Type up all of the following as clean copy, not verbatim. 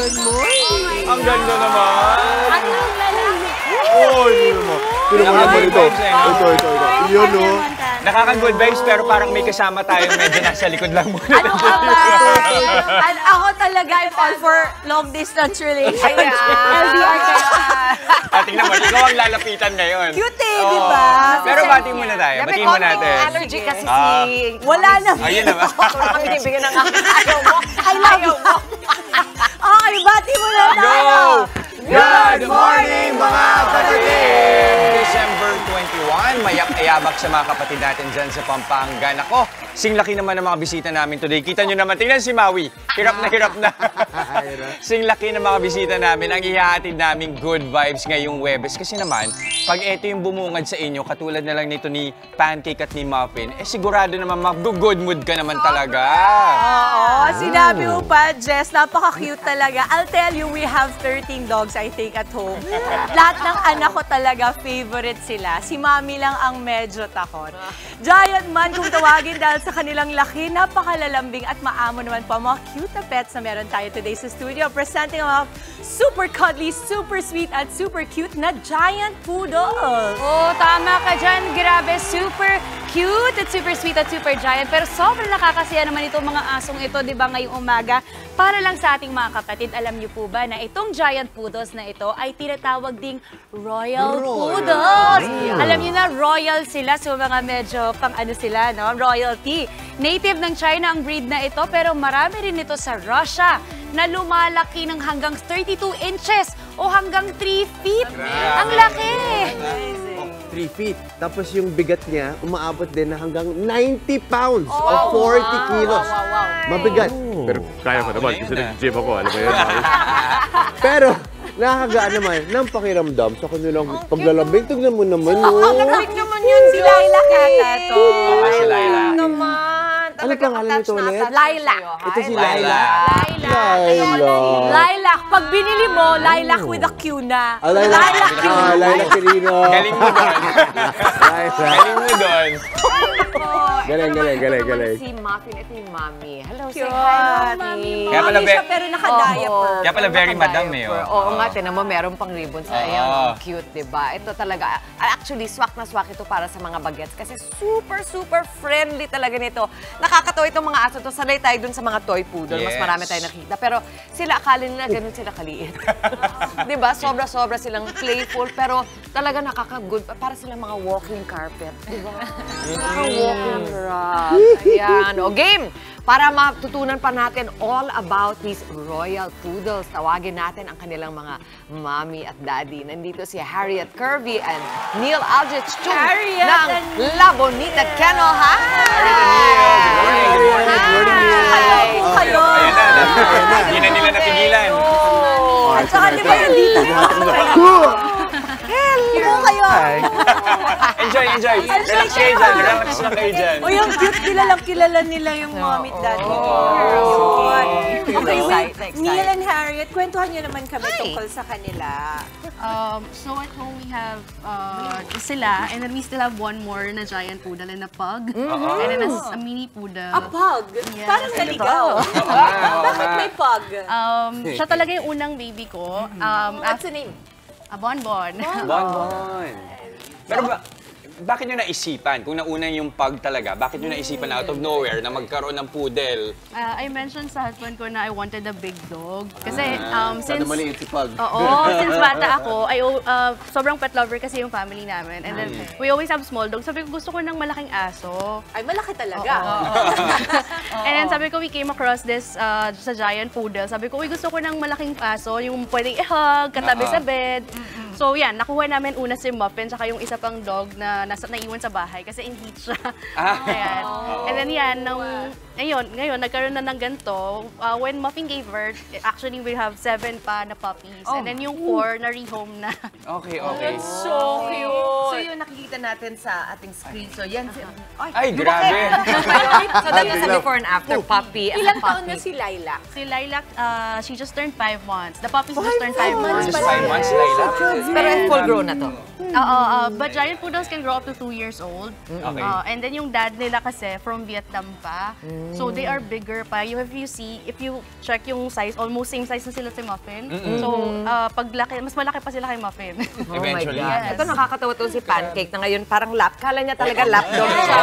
naman mo. Ang ganda naman. Anong lalaki? Oh, hindi naman. Pero mo naman ito. Ito. Yun, no? Nakaka-good vibes pero parang may kasama tayong medyo nasa likod lang muna. Ano ka ba? Ako talaga, I'm all for long distance relationship. LDR kayo. Tingnan mo, ikaw ang lalapitan ngayon. Cute eh, di ba? Pero bati muna tayo. Batiin mo natin. Allergy kasi si... Wala na. Ayun na ba? Kami bibigyan ng ayaw mo. I love you. Okay, bati mo na tayo. Go! Good morning, mga kapatid! December 21, mayak-ayabak sa mga kapatid natin dyan sa Pampanga. Nako, singlaki naman ang mga bisita namin today. Kita nyo naman, tingnan si Maui. Hirap na. Singlaki ng mga bisita namin. Ang ihahatid naming good vibes ngayong Huwebes. Kasi naman, pag ito yung bumungad sa inyo, katulad na lang nito ni Pancake at ni Muffin, sigurado naman mag-good mood ka naman talaga. Oo, sinabi mo pa, Jess, napaka-cute talaga. I'll tell you, we have 13 dogs, I think, at home. Lahat ng anak ko talaga, favorite sila. Si Mami lang ang medyo takot. Giant man kung tawagin dahil sa kanilang laki, napakalalambing at maamo naman po mga cute na pets na meron tayo today sa studio. Presenting ang mga super cuddly, super sweet at super cute na giant poodles. Oh, tama ka dyan. Grabe, super cute at super sweet at super giant. Pero sobrang nakakasiya naman itong mga asong ito, di ba, ngayong umaga. Para lang sa ating mga kapatid, alam niyo po ba na itong giant poodles na ito ay tinatawag ding Royal Poodles. Alam niyo na, royal sila. So mga medyo pang ano sila, no? Royalty. Native ng China ang breed na ito, pero marami rin ito sa Russia na lumalaki ng hanggang 32 inches o hanggang 3 feet. Ang laki! 3 feet. Tapos yung bigat niya, umaabot din na hanggang 90 pounds o 40 kilos. Mabigat. Pero kaya ko naman kasi nag-gym ako, alam mo yun. Pero nakakagaan naman ng pakiramdam sa kanilang paglalambing. Tignan mo naman, no? Lamig naman yun. Si Laila kata to. Si Laila. Ano pangalan nito ulit? Lilac. Ito si Laila. Lilac. Pag binili mo, lilac with a Q na. Lilac Quirino. Lilac Quirino. Galing mo doon. Galing mo doon. Galing. Si Muffin, ito yung Mami. Hello, say Cute. hi, Mami. Kaya pala, Pero naka-diaper. Kaya pala very madam eh. Oo nga, tinan mo, meron pang ribbons. Ayan, ang cute, diba? Ito talaga, actually, swak na swak ito para sa mga bagets kasi super friendly talaga nito. Nakakatawa itong mga aso to. Sanay tayo dun sa mga toy poodle. Mas marami tayo nakita. Pero sila, akala nila ganun sila kaliit. Diba? Sobra silang playful. Pero talaga nakaka-good. Para silang mga walking carpet. Diba? Walking rug. Ayan. O, game! Para matutunan pa natin all about these royal poodles, tawagin natin ang kanilang mga mommy at daddy. Nandito si Harriet Kirby and Neil Aldrich Chung ng La Bonita Kennel. Hi! Kayo. Hindi na nila napigilan. At saka di ba yung dito? Hello kayo. Enjoy. Relax kayo dyan. Relax lang kayo dyan. O yung cute, kilala nila yung mommy at daddy. Okay, wait. Neil and Harriet, kwentuhan nyo naman kami tungkol sa kanila. So at home we have sila, and then we still have one more na giant poodle and a pug. And then a mini poodle. A pug? Yes. Parang naligaw. Bakit may pug? Siya talaga yung unang baby ko. What's the name? Bonbon. Bonbon. Pero bakit nyo naisipan, kung nauna yung pug talaga, bakit nyo naisipan out of nowhere na magkaroon ng poodle? I mentioned sa husband ko na I wanted a big dog. Kasi since... Sana maliit si Pug. Oo, since bata ako, sobrang pet lover kasi yung family namin. And then we always have small dogs. Sabi ko, gusto ko ng malaking aso. Ay, malaki talaga. And then sabi ko, we came across this sa giant poodle. Sabi ko, gusto ko ng malaking aso, yung pwedeng i-hug, katabi sa bed. So yan, nakuha namin una si Muffin, tsaka yung isa pang dog na naiwan sa bahay kasi in heat siya. Ayan. And then yan, ngayon, nagkaroon na ng ganito. When Muffin gave birth, actually we have 7 pa na puppies. And then yung 4 na rehome na. Okay. So cute. So yung nakikita natin sa ating screen, so yan. Ay, grabe. So that is a before and after puppy. Ilang taon na si Lilac? Si Lilac, she just turned 5 months. The puppies just turned 5 months. Just 5 months, Laila. Pero full grown na to. But giant poodles can grow up to 2 years old. Okay. And then yung dad nila kasi from Vietnam pa. So they are bigger pa. If you check yung size, almost same size na sila si Muffin. So paglaki, mas malaki pa sila kay Muffin. Oh my Eventually. God. Yes. Ito nakakatawa to si Pancake na ngayon parang lap. Kala niya talaga lap dog siya.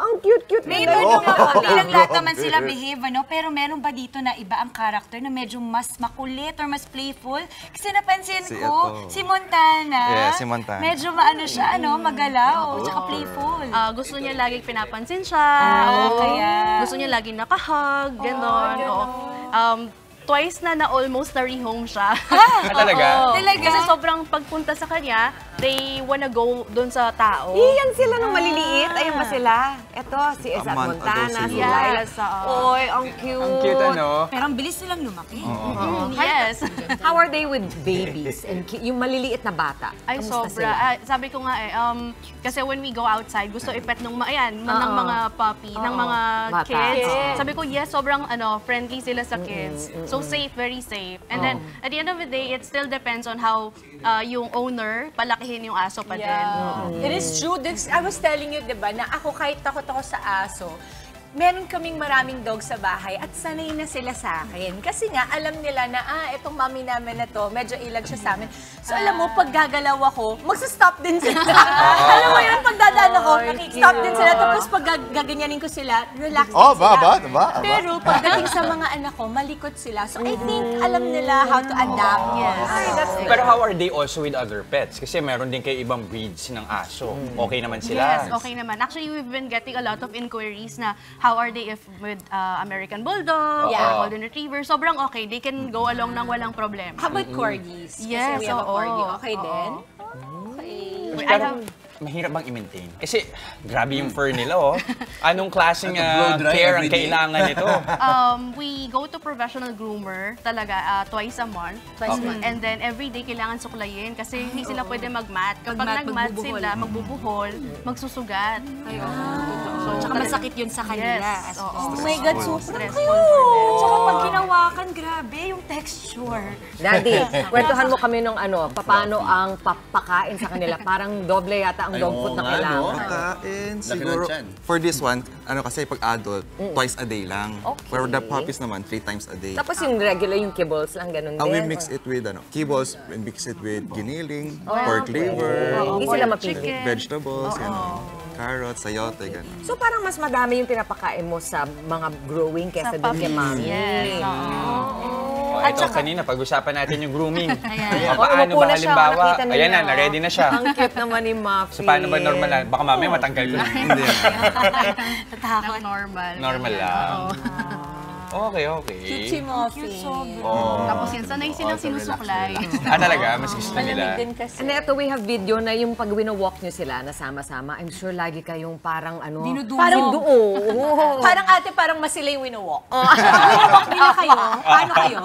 Ang cute-cute May nila. iba naman, hindi lang lahat naman sila behave, ano? Pero meron ba dito na iba ang character na medyo mas makulit or mas playful? Kasi napansin ko, si Montana. Yeah, si Montana. Medyo maano siya, ano, magalaw, tsaka playful. Gusto niya laging pinapansin siya. kaya. Gusto niya laging nakahug, gano'n. Twice na almost na-rehome siya. Talaga? Talaga? Kasi sobrang pagpunta sa kanya, they wanna go doon sa tao. Iyan sila nung maliliit. Ayun ba sila? Ito, si Esat month Montana, ago si siguro. Laila. Yes, Oy, ang cute. Ang cute, ano? Pero ang bilis nilang lumaki. Yes. How are they with babies? And yung maliliit na bata? Ay, Kamusta sobra. sila? Sabi ko nga kasi when we go outside, gusto ipet ng ng mga puppy, ng mga Bata. kids. Oo. Sabi ko, yes, sobrang friendly sila sa kids. So safe, very safe. And then, at the end of the day, it still depends on how yung owner palakihin yung aso pa din. It is true. I was telling you, di ba, na ako kahit takot ako sa aso, meron kaming maraming dog sa bahay at sanay na sila sa akin. Kasi nga, alam nila na, itong mami namin na to, medyo ilag siya sa amin. So, alam mo, pag gagalaw ako, magsa-stop din sila. Alam mo yun, pag dadaan ako, stop din sila. Tapos pag gaganyanin ko sila, relax din sila. Pero pagdating sa mga anak ko, malikot sila. So, I think alam nila how to adapt. Yes. Pero how are they also with other pets? Kasi meron din kayo ibang breeds ng aso. Okay naman sila. Yes, okay naman. Actually, we've been getting a lot of inquiries na how are they if with American Bulldog or Golden Retriever. Sobrang okay. They can go along nang walang problema. How about corgis? Yes, Kasi we have a oo. corgi. Okay din? Pero mahirap bang i-maintain? Kasi grabe yung fur nila, oh. Anong klaseng care ang kailangan nito? We go to professional groomer talaga twice a month. And then every day kailangan suklayin kasi hindi sila pwede mag-mat. Kapag nag-mat sila, magbubuhol, magsusugat. So, Tsaka masakit yun sa kanila. Yes. Oh my God, super Stressful for them. Tsaka pag ginawakan, grabe yung texture. Daddy, kwentuhan mo kami nung paano ang papakain sa kanila. Parang doble yata ang dog food na kailangan. Pagkain, siguro. For this one, kasi pag adult, twice a day lang. Okay. For the puppies naman, 3 times a day. Tapos yung regular, yung kibbles lang, ganun din. We mix it with kibbles, we mix it with giniling, pork liver, Hindi sila mapili. vegetables, carrots, sayote, gano'n. So parang mas madami yung pinapakain mo sa mga growing kesa doon kay mami. Yes. Ito, kanina, pag-usapan natin yung grooming. O, Paano umupo ba na siya, halimbawa? nakita ninyo. Ayan na, na-ready na siya. Ang cute naman ni Muffy. So, paano ba normal na? Baka mamaya matanggal ko na. Hindi. Not normal. Normal lang. Okay. Cute si Muffy. Tapos yan, sanay silang sinusuklay. Talaga? Mas gusto Malamig nila. din kasi. And ito, we have video na yung pag wino-walk nyo sila, nasama-sama. I'm sure lagi kayong parang Parang Parang ate, parang mas sila yung winowalk. Winowalk nila kayo. Paano kayo?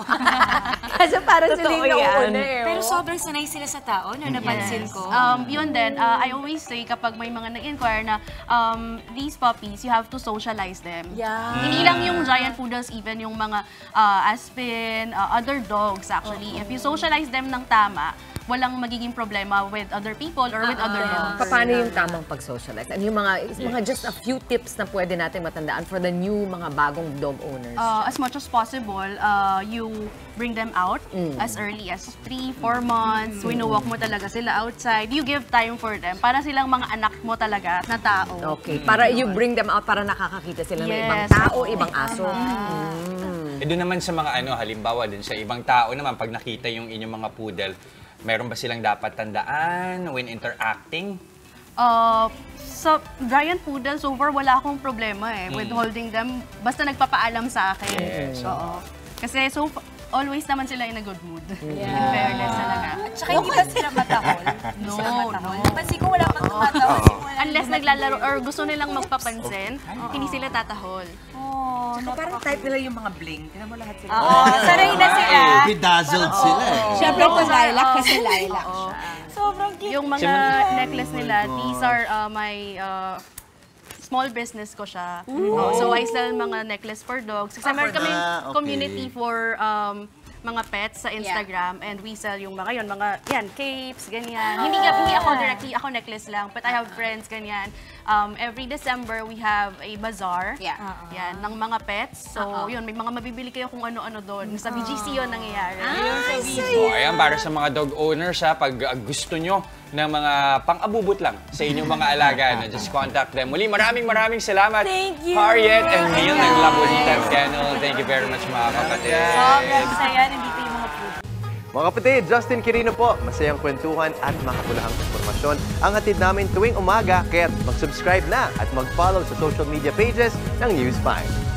Kasi parang sila yung Totoo yan. nauna eh. Pero sobrang sanay sila sa tao, no? Napansin ko. Yun din, I always say kapag may mga nag-inquire na these puppies, you have to socialize them. Yeah. Hindi lang yung giant poodles, even yung mga Aspin, other dogs actually. If you socialize them ng tama, walang magiging problema with other people or with other dogs. Paano yung tamang pag-socialize? Ano yung mga just a few tips na pwede natin matandaan for the new mga bagong dog owners? As much as possible, you bring them out as early as 3-4 months. Winowalk mo talaga sila outside. You give time for them. Para silang mga anak mo talaga na tao. Okay, para you bring them out para nakakakita sila ng ibang Yes. tao, ibang aso. Doon naman sa mga halimbawa din sa ibang tao naman, pag nakita yung inyong mga poodle, meron ba silang dapat tandaan when interacting? Sa giant poodle, so far wala akong problema with holding them. Basta nagpapaalam sa akin. Yes. Oo. Kasi always naman sila in a good mood. In fairness talaga. At saka hindi ba sila matahol? No. Pansin ko wala pang tumatahol. Simula Unless naglalaro or gusto nilang magpapansin, hindi sila tatahol. Parang type nila yung mga bling. Tignan mo lahat sila. Sanay na sila. Bedazzled sila eh. Siyempre po lilac kasi lilac siya. Sobrang cute. Yung mga necklace nila, these are my small business ko siya. So I sell mga necklace for dogs. Kasi meron kami community for mga pets sa Instagram and we sell yung mga capes, ganyan. Hindi ako directly, ako necklace lang, but I have friends, ganyan. Every December, we have a bazaar. Yan, ng mga pets. So, yun, may mga mabibili kayo kung ano-ano doon. Sa BGC yun nangyayari. So, ayan, para sa mga dog owners, pag gusto nyo ng mga pang-abubot lang sa inyong mga alaga, just contact them. Muli, maraming salamat. Thank you. Harriet and Neil ng La Bonita Kennel. Thank you very much, mga kapatid. Sobrang saya, nandito yung mga food. Mga kapatid, Justin Quirino po. Masayang kwentuhan at makapulahang informasyon ang hatid namin tuwing umaga. Kaya mag-subscribe na at mag-follow sa social media pages ng News 5.